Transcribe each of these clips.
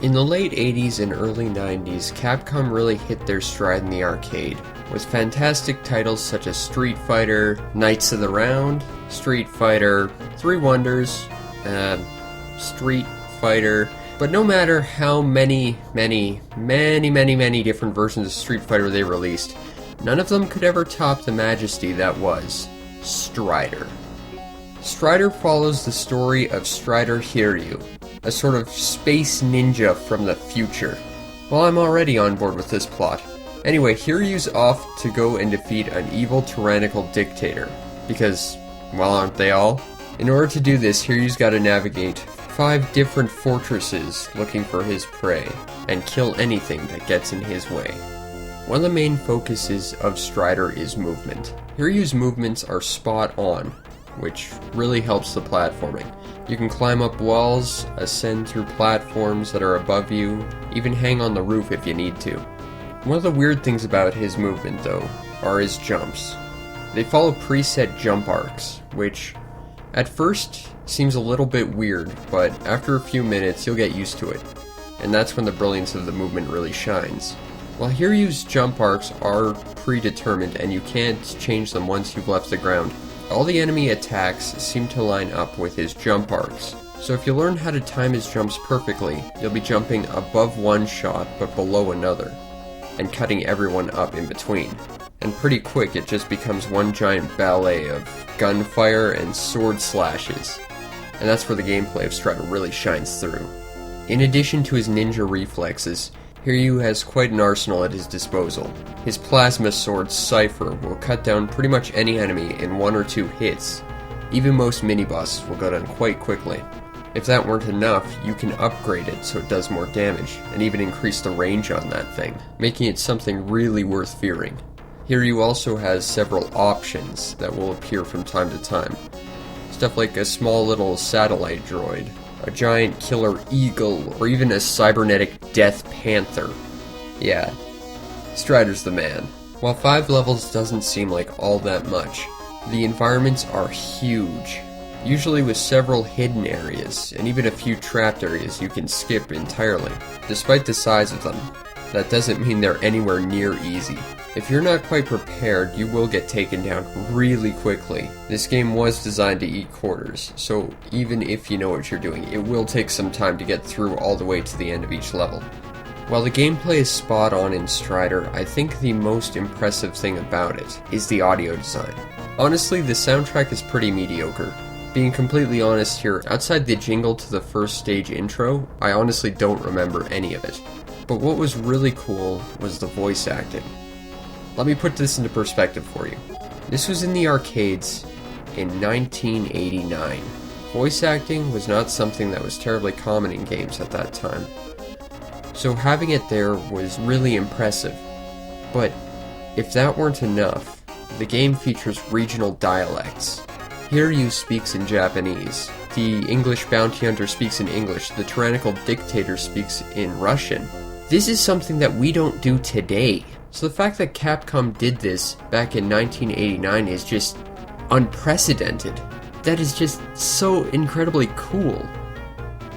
In the late 80s and early 90s, Capcom really hit their stride in the arcade, with fantastic titles such as Street Fighter, Knights of the Round, Street Fighter, Three Wonders, Street Fighter. But no matter how many different versions of Street Fighter they released, none of them could ever top the majesty that was Strider. Strider follows the story of Strider Hiryu, a sort of space ninja from the future. Well, I'm already on board with this plot. Anyway, Hiryu's off to go and defeat an evil tyrannical dictator, because, well, aren't they all? In order to do this, Hiryu's gotta navigate 5 different fortresses looking for his prey, and kill anything that gets in his way. One of the main focuses of Strider is movement. Hiryu's movements are spot on, which really helps the platforming. You can climb up walls, ascend through platforms that are above you, even hang on the roof if you need to. One of the weird things about his movement, though, are his jumps. They follow preset jump arcs, which at first seems a little bit weird, but after a few minutes you'll get used to it, and that's when the brilliance of the movement really shines. While Hiryu's jump arcs are predetermined and you can't change them once you've left the ground, all the enemy attacks seem to line up with his jump arcs. So if you learn how to time his jumps perfectly, you'll be jumping above one shot but below another, and cutting everyone up in between. And pretty quick it just becomes one giant ballet of gunfire and sword slashes. And that's where the gameplay of Strider really shines through. In addition to his ninja reflexes, Hiryu has quite an arsenal at his disposal. His plasma sword, Cypher, will cut down pretty much any enemy in 1 or 2 hits. Even most mini-bosses will go down quite quickly. If that weren't enough, you can upgrade it so it does more damage, and even increase the range on that thing, making it something really worth fearing. Hiryu also has several options that will appear from time to time. Stuff like a small little satellite droid, a giant killer eagle, or even a cybernetic death panther. Yeah, Strider's the man. While 5 levels doesn't seem like all that much, the environments are huge, usually with several hidden areas, and even a few trapped areas you can skip entirely. Despite the size of them, that doesn't mean they're anywhere near easy. If you're not quite prepared, you will get taken down really quickly. This game was designed to eat quarters, so even if you know what you're doing, it will take some time to get through all the way to the end of each level. While the gameplay is spot on in Strider, I think the most impressive thing about it is the audio design. Honestly, the soundtrack is pretty mediocre. Being completely honest here, outside the jingle to the first stage intro, I honestly don't remember any of it. But what was really cool was the voice acting. Let me put this into perspective for you. This was in the arcades in 1989. Voice acting was not something that was terribly common in games at that time. So having it there was really impressive. But if that weren't enough, the game features regional dialects. Hiryu speaks in Japanese, the English bounty hunter speaks in English, the tyrannical dictator speaks in Russian. This is something that we don't do today. So the fact that Capcom did this back in 1989 is just unprecedented. That is just so incredibly cool.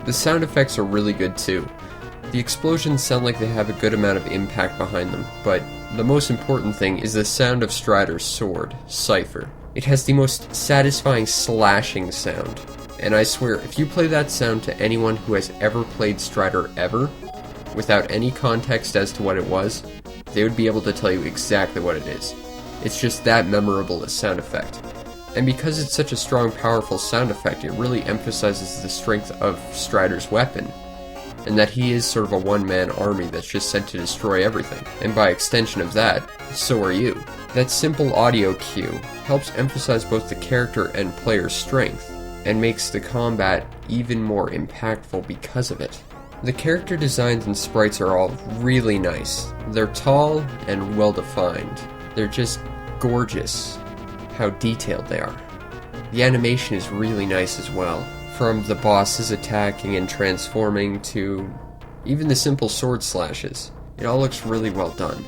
The sound effects are really good too. The explosions sound like they have a good amount of impact behind them, but the most important thing is the sound of Strider's sword, Cypher. It has the most satisfying slashing sound, and I swear, if you play that sound to anyone who has ever played Strider ever, without any context as to what it was, they would be able to tell you exactly what it is. It's just that memorable a sound effect. And because it's such a strong, powerful sound effect, it really emphasizes the strength of Strider's weapon, and that he is sort of a one-man army that's just sent to destroy everything. And by extension of that, so are you. That simple audio cue helps emphasize both the character and player's strength, and makes the combat even more impactful because of it. The character designs and sprites are all really nice. They're tall and well-defined. They're just gorgeous how detailed they are. The animation is really nice as well. From the bosses attacking and transforming to even the simple sword slashes. It all looks really well done.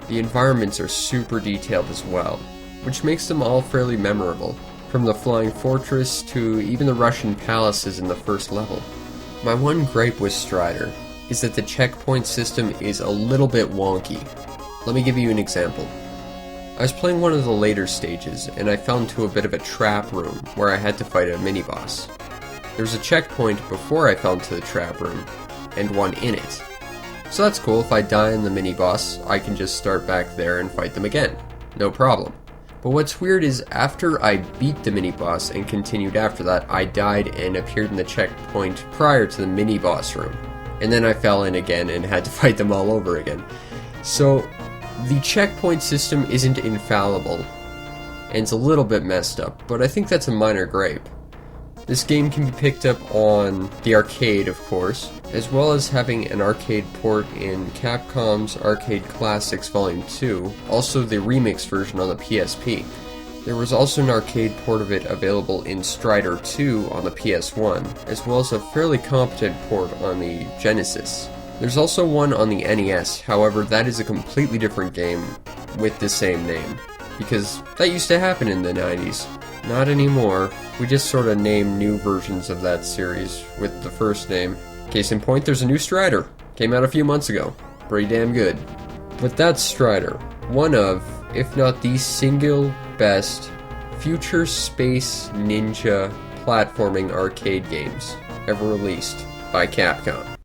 The environments are super detailed as well, which makes them all fairly memorable. From the flying fortress to even the Russian palaces in the first level. My one gripe with Strider is that the checkpoint system is a little bit wonky. Let me give you an example. I was playing one of the later stages, and I fell into a bit of a trap room where I had to fight a mini-boss. There was a checkpoint before I fell into the trap room, and one in it. So that's cool, if I die in the mini-boss, I can just start back there and fight them again. No problem. But what's weird is after I beat the mini-boss and continued after that, I died and appeared in the checkpoint prior to the mini-boss room. And then I fell in again and had to fight them all over again. So, the checkpoint system isn't infallible, and it's a little bit messed up, but I think that's a minor gripe. This game can be picked up on the arcade, of course, as well as having an arcade port in Capcom's Arcade Classics Volume 2, also the remix version on the PSP. There was also an arcade port of it available in Strider 2 on the PS1, as well as a fairly competent port on the Genesis. There's also one on the NES, however that is a completely different game with the same name, because that used to happen in the 90s. Not anymore. We just sort of name new versions of that series with the first name. Case in point, there's a new Strider. Came out a few months ago. Pretty damn good. But that's Strider. One of, if not the single best, future space ninja platforming arcade games ever released by Capcom.